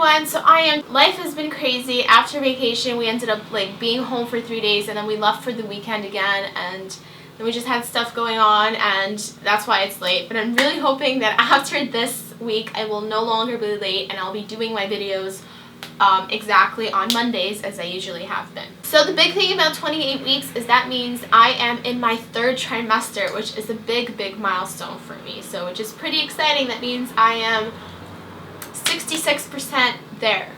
everyone. So life has been crazy. After vacation we ended up like being home for 3 days and then we left for the weekend again, and then we just had stuff going on, and that's why it's late. But I'm really hoping that after this week I will no longer be late and I'll be doing my videos exactly on Mondays as I usually have been. So the big thing about 28 weeks is that means I am in my 3rd trimester, which is a big milestone for me. So which is pretty exciting. That means I am 66% there,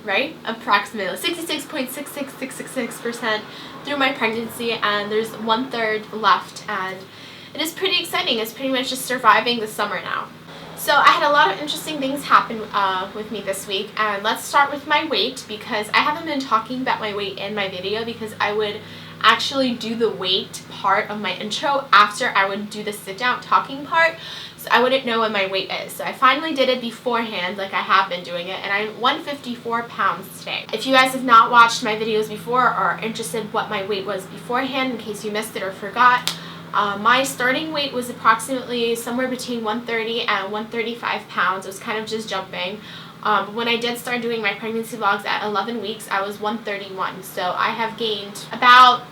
right? Approximately 66.66666% through my pregnancy, and there's 1/3 left, and it is pretty exciting. It's pretty much just surviving the summer now. So I had a lot of interesting things happen with me this week, and let's start with my weight, because I haven't been talking about my weight in my video because I would actually do the weight part of my intro after I would do the sit down talking part, so I wouldn't know what my weight is. So I finally did it beforehand like I have been doing it, and I'm 154 pounds today. If you guys have not watched my videos before or are interested what my weight was beforehand, in case you missed it or forgot, my starting weight was approximately somewhere between 130 and 135 pounds. It was kind of just jumping. When I did start doing my pregnancy vlogs at 11 weeks, I was 131. So I have gained about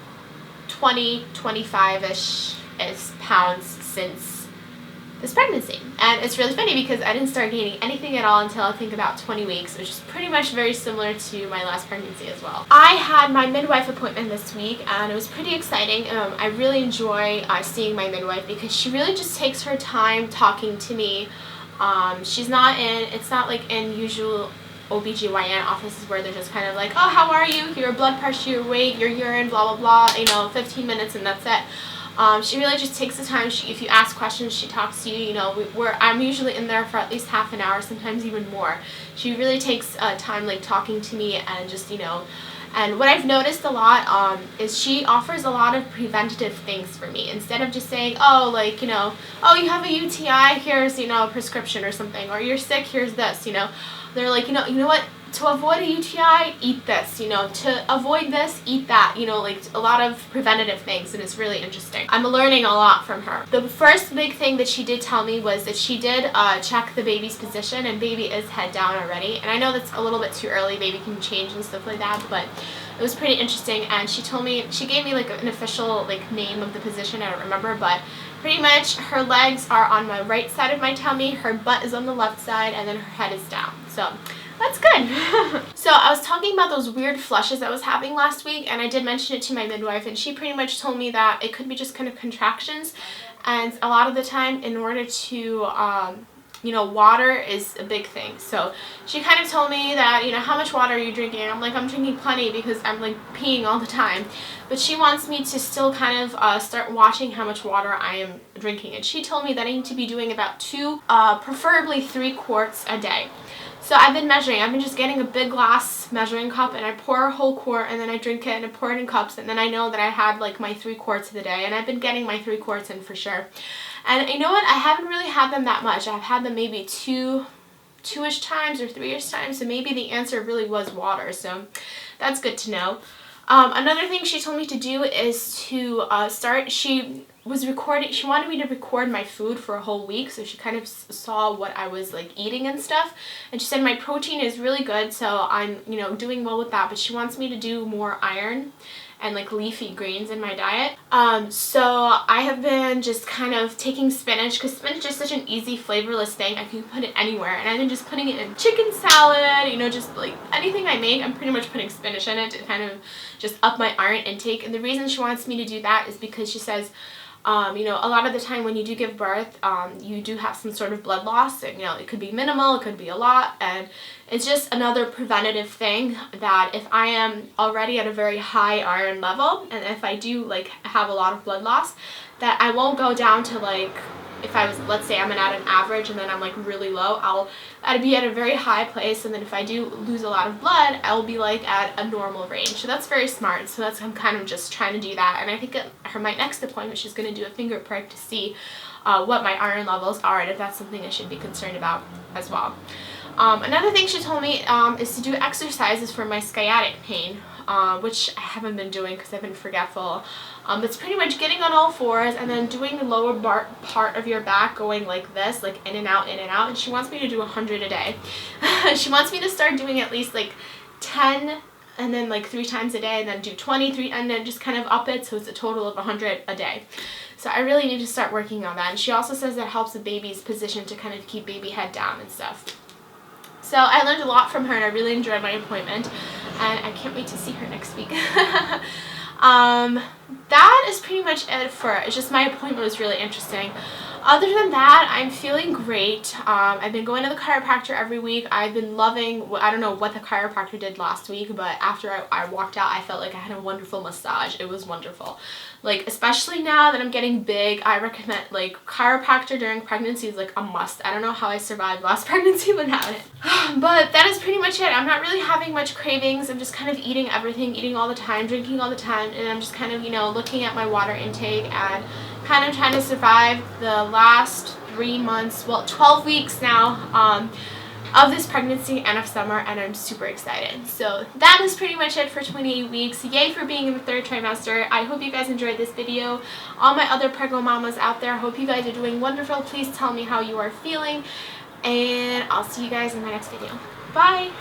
25-ish pounds since this pregnancy. And it's really funny because I didn't start gaining anything at all until I think about 20 weeks, which is pretty much very similar to my last pregnancy as well. I had my midwife appointment this week and it was pretty exciting. I really enjoy seeing my midwife because she really just takes her time talking to me. It's not like in usual OBGYN offices where they're just kind of like, oh, how are you? Your blood pressure, your weight, your urine, blah, blah, blah, 15 minutes and that's it. She really just takes the time. If you ask questions, she talks to you. I'm usually in there for at least half an hour, sometimes even more. She really takes time like talking to me and just, and what I've noticed a lot is she offers a lot of preventative things for me. Instead of just saying, oh, like, oh, you have a UTI, here's, a prescription or something, or you're sick, here's this, They're like, you know what? To avoid a UTI, eat this, to avoid this, eat that, like a lot of preventative things, and it's really interesting. I'm learning a lot from her. The first big thing that she did tell me was that she did check the baby's position, and baby is head down already. And I know that's a little bit too early, baby can change and stuff like that, but it was pretty interesting. And she gave me like an official like name of the position, I don't remember, but pretty much her legs are on my right side of my tummy, her butt is on the left side, and then her head is down. So that's good. So I was talking about those weird flushes I was having last week, and I did mention it to my midwife, and she pretty much told me that it could be just kind of contractions, and a lot of the time in order to water is a big thing. So she kind of told me that, how much water are you drinking? I'm like, I'm drinking plenty because I'm like peeing all the time. But she wants me to still kind of start watching how much water I am drinking. And she told me that I need to be doing about 2, preferably 3 quarts a day. So I've been measuring. I've been just getting a big glass measuring cup and I pour a whole quart and then I drink it and I pour it in cups, and then I know that I had like my 3 quarts of the day, and I've been getting my 3 quarts in for sure. And you know what? I haven't really had them that much. I've had them maybe 2-ish times or 3-ish times, so maybe the answer really was water. So that's good to know. Another thing she told me to do is to she wanted me to record my food for a whole week, so she kind of saw what I was like eating and stuff, and she said my protein is really good, so I'm doing well with that, but she wants me to do more iron and like leafy greens in my diet. So I have been just kind of taking spinach, because spinach is such an easy flavorless thing. I can put it anywhere, and I've been just putting it in chicken salad, just like anything I make, I'm pretty much putting spinach in it to kind of just up my iron intake. And the reason she wants me to do that is because she says, a lot of the time when you do give birth, you do have some sort of blood loss, and it could be minimal, it could be a lot, and it's just another preventative thing that if I am already at a very high iron level, and if I do like have a lot of blood loss, that I won't go down to like, if I was, let's say I'm at an average and then I'm like really low, I'd be at a very high place, and then if I do lose a lot of blood, I'll be like at a normal range. So that's very smart. So I'm kind of just trying to do that, and I think at my next appointment she's going to do a finger prick to see what my iron levels are and if that's something I should be concerned about as well. Another thing she told me is to do exercises for my sciatic pain, which I haven't been doing because I've been forgetful. It's pretty much getting on all fours and then doing the lower part of your back going like this, like in and out, and she wants me to do 100 a day. She wants me to start doing at least like 10 and then like 3 times a day, and then do 23 and then just kind of up it so it's a total of 100 a day. So I really need to start working on that. And she also says that helps the baby's position to kind of keep baby head down and stuff. So I learned a lot from her and I really enjoyed my appointment, and I can't wait to see her next week. That is pretty much it for it. It's just my appointment was really interesting. Other than that, I'm feeling great. I've been going to the chiropractor every week. I've been loving, I don't know what the chiropractor did last week, but after I walked out, I felt like I had a wonderful massage. It was wonderful. Like, especially now that I'm getting big, I recommend, like, chiropractor during pregnancy is like a must. I don't know how I survived last pregnancy without it. But that is pretty much it. I'm not really having much cravings. I'm just kind of eating everything, eating all the time, drinking all the time, and I'm just kind of, you know, looking at my water intake and kind of trying to survive the last 3 months, well, 12 weeks now, of this pregnancy and of summer, and I'm super excited. So that is pretty much it for 28 weeks. Yay for being in the 3rd trimester. I hope you guys enjoyed this video. All my other preggo mamas out there, I hope you guys are doing wonderful. Please tell me how you are feeling, and I'll see you guys in my next video. Bye!